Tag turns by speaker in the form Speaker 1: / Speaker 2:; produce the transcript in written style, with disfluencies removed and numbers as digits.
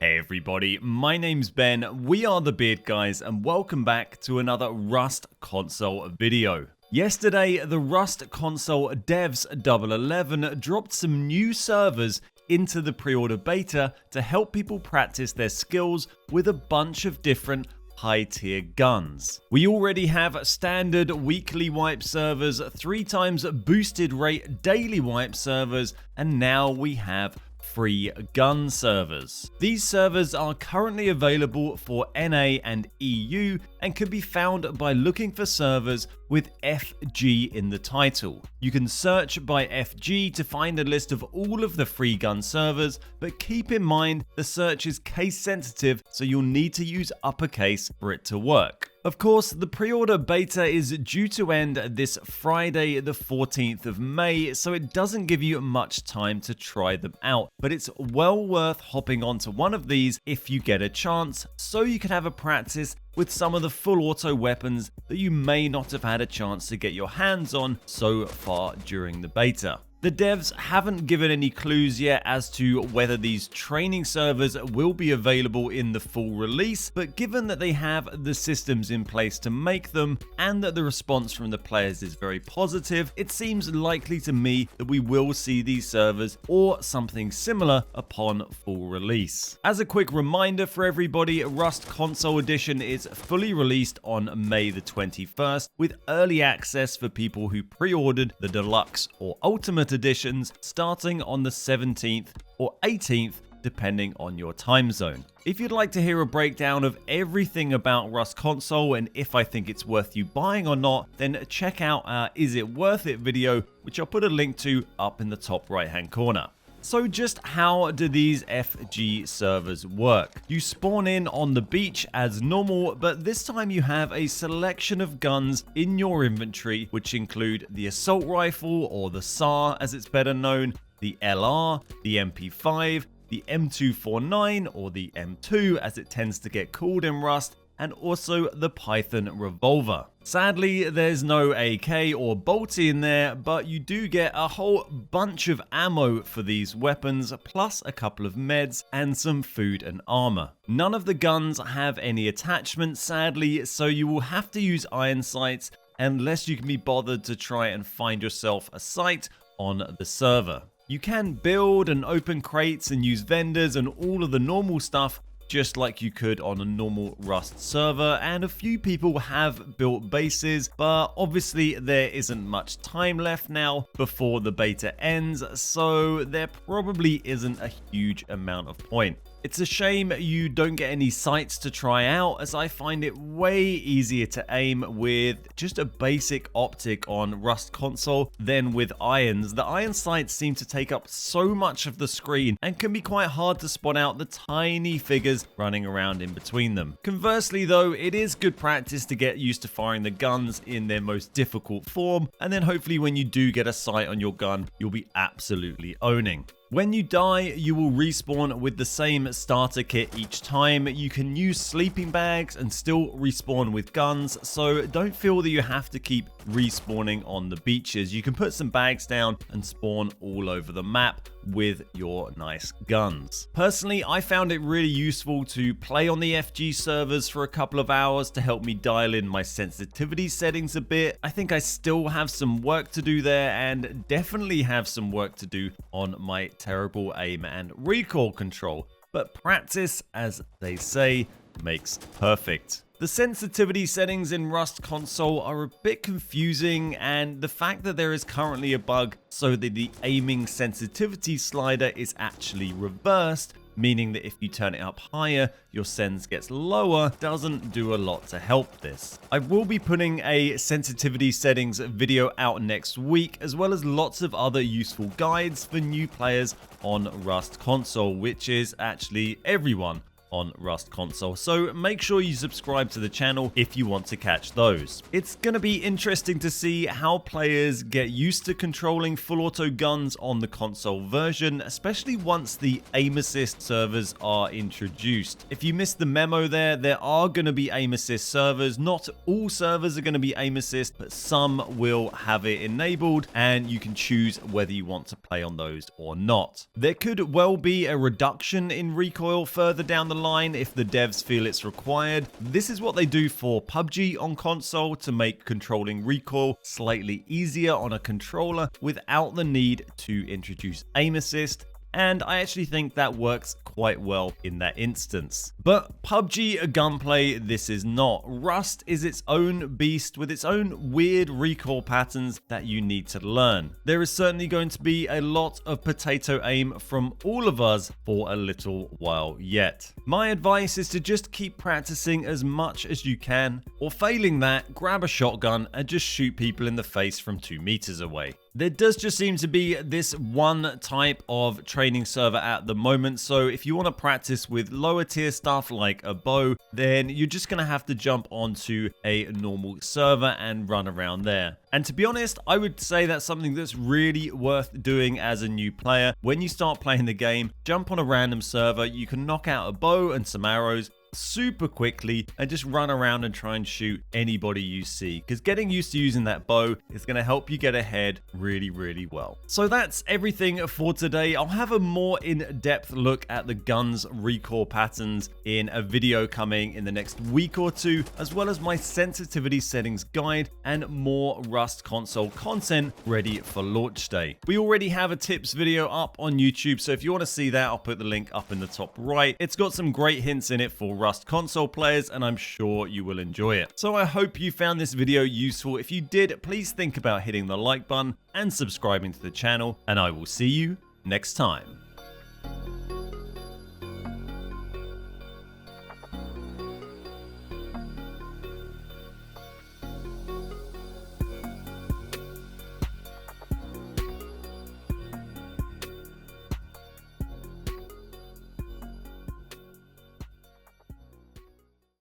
Speaker 1: Hey everybody, my name's Ben, we are the Beard Guys, and welcome back to another Rust console video. Yesterday, the Rust console devs 11 dropped some new servers into the pre-order beta to help people practice their skills with a bunch of different high-tier guns. We already have standard weekly wipe servers, 3 times boosted rate daily wipe servers, and now we have free gun servers. These servers are currently available for NA and EU and can be found by looking for servers with FG in the title. You can search by FG to find a list of all of the free gun servers, but keep in mind the search is case sensitive, so you'll need to use uppercase for it to work. Of course, the pre-order beta is due to end this Friday, the 14th of May, so it doesn't give you much time to try them out, but it's well worth hopping onto one of these if you get a chance, so you can have a practice with some of the full auto weapons that you may not have had a chance to get your hands on so far during the beta. The devs haven't given any clues yet as to whether these training servers will be available in the full release, but given that they have the systems in place to make them and that the response from the players is very positive, it seems likely to me that we will see these servers or something similar upon full release. As a quick reminder for everybody, Rust Console Edition is fully released on May the 21st with early access for people who pre-ordered the Deluxe or Ultimate editions starting on the 17th or 18th depending on your time zone. If you'd like to hear a breakdown of everything about Rust Console and if I think it's worth you buying or not, then check out our Is It Worth It video, which I'll put a link to up in the top right hand corner. So just how do these FG servers work? You spawn in on the beach as normal, but this time you have a selection of guns in your inventory, which include the assault rifle, or the SAR as it's better known, the LR, the MP5, the M249 or the M2 as it tends to get called in Rust, and also the Python revolver. Sadly, there's no AK or bolty in there, but you do get a whole bunch of ammo for these weapons, plus a couple of meds and some food and armor. None of the guns have any attachments, sadly, so you will have to use iron sights unless you can be bothered to try and find yourself a sight on the server. You can build and open crates and use vendors and all of the normal stuff, just like you could on a normal Rust server, and a few people have built bases, but obviously there isn't much time left now before the beta ends, so there probably isn't a huge amount of point. It's a shame you don't get any sights to try out, as I find it way easier to aim with just a basic optic on Rust console than with irons. The iron sights seem to take up so much of the screen and can be quite hard to spot out the tiny figures running around in between them. Conversely though, it is good practice to get used to firing the guns in their most difficult form, and then hopefully when you do get a sight on your gun, you'll be absolutely owning. When you die, you will respawn with the same starter kit each time. You can use sleeping bags and still respawn with guns, so don't feel that you have to keep respawning on the beaches. You can put some bags down and spawn all over the map with your nice guns. Personally, I found it really useful to play on the FG servers for a couple of hours to help me dial in my sensitivity settings a bit. I think I still have some work to do there, and definitely have some work to do on my terrible aim and recoil control, but practice, as they say, makes perfect. The sensitivity settings in Rust console are a bit confusing, and the fact that there is currently a bug so that the aiming sensitivity slider is actually reversed, meaning that if you turn it up higher, your sens gets lower, doesn't do a lot to help this. I will be putting a sensitivity settings video out next week, as well as lots of other useful guides for new players on Rust console, which is actually everyone on Rust console, so make sure you subscribe to the channel if you want to catch those. It's going to be interesting to see how players get used to controlling full auto guns on the console version, especially once the aim assist servers are introduced. If you missed the memo there are going to be aim assist servers. Not all servers are going to be aim assist, but some will have it enabled, and you can choose whether you want to play on those or not. There could well be a reduction in recoil further down the line if the devs feel it's required. This is what they do for PUBG on console to make controlling recoil slightly easier on a controller without the need to introduce aim assist. And I actually think that works quite well in that instance. But PUBG gunplay, this is not. Rust is its own beast with its own weird recoil patterns that you need to learn. There is certainly going to be a lot of potato aim from all of us for a little while yet. My advice is to just keep practicing as much as you can, or failing that, grab a shotgun and just shoot people in the face from 2 meters away. There does just seem to be this one type of training server at the moment, so if you want to practice with lower tier stuff like a bow, then you're just going to have to jump onto a normal server and run around there. And to be honest, I would say that's something that's really worth doing as a new player. When you start playing the game, jump on a random server, you can knock out a bow and some arrows super quickly and just run around and try and shoot anybody you see, because getting used to using that bow is going to help you get ahead really well. So that's everything for today. I'll have a more in-depth look at the guns recoil patterns in a video coming in the next week or two, as well as my sensitivity settings guide and more Rust console content ready for launch day. We already have a tips video up on YouTube, so if you want to see that, I'll put the link up in the top right. It's got some great hints in it for Rust console players, and I'm sure you will enjoy it. So I hope you found this video useful. If you did, please think about hitting the like button and subscribing to the channel, and I will see you next time.